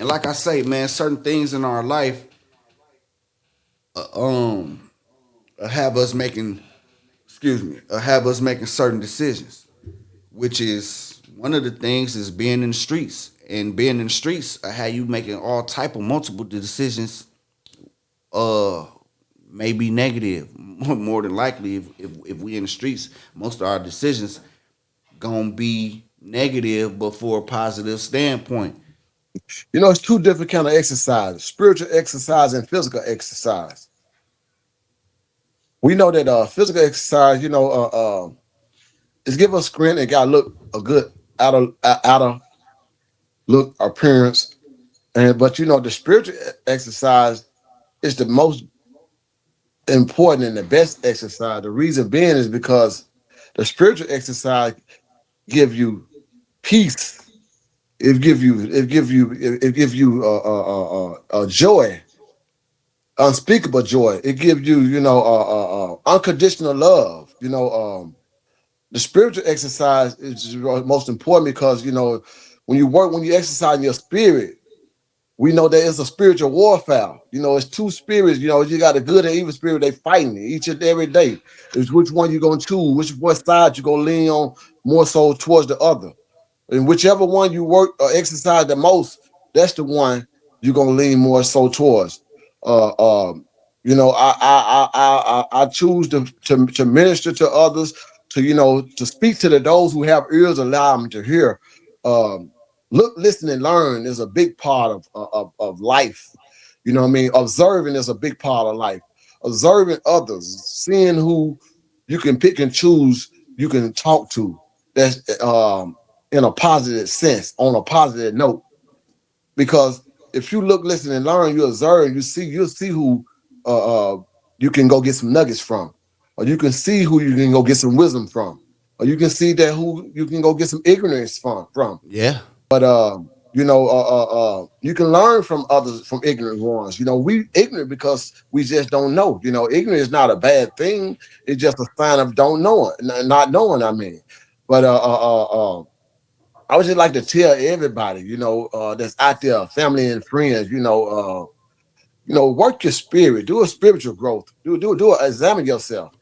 And like I say, man, certain things in our life uh, um have us making, have us making certain decisions, which is one of the things is being in the streets. And being in the streets, have you making all type of multiple decisions, uh maybe negative. More than likely, if we in the streets, most of our decisions gonna be negative, but for a positive standpoint. You know, it's two different kind of exercise: spiritual exercise and physical exercise. We know that physical exercise, is give us strength and got look a good outer look appearance. And but you know, the spiritual exercise is the most important and the best exercise. The reason being is because the spiritual exercise give you peace. It give you joy, unspeakable joy. It gives you unconditional love. The spiritual exercise is most important because when you exercise your spirit, we know there is a spiritual warfare. It's two spirits. You got a good and evil spirit. They fighting each and every day. It's which one you gonna choose, which side you gonna lean on more so towards the other. And whichever one you work or exercise the most, that's the one you're gonna lean more so towards. Uh, um, I choose to minister to others, to speak to those who have ears, allow them to hear. Um, Look, listen, and learn is a big part of life. You know what I mean? Observing is a big part of life. Observing others, seeing who you can pick and choose, you can talk to. That's in a positive sense, on a positive note. Because if you look, listen, and learn, you observe, you'll see who you can go get some nuggets from, or you can see who you can go get some wisdom from, or you can see that who you can go get some ignorance from. Yeah. But you can learn from others, from ignorant ones. We ignorant because we just don't know. Ignorant is not a bad thing. It's just a sign of don't knowing, not knowing. I mean, but I would just like to tell everybody, that's out there, family and friends, work your spirit, do a spiritual growth, do examine yourself.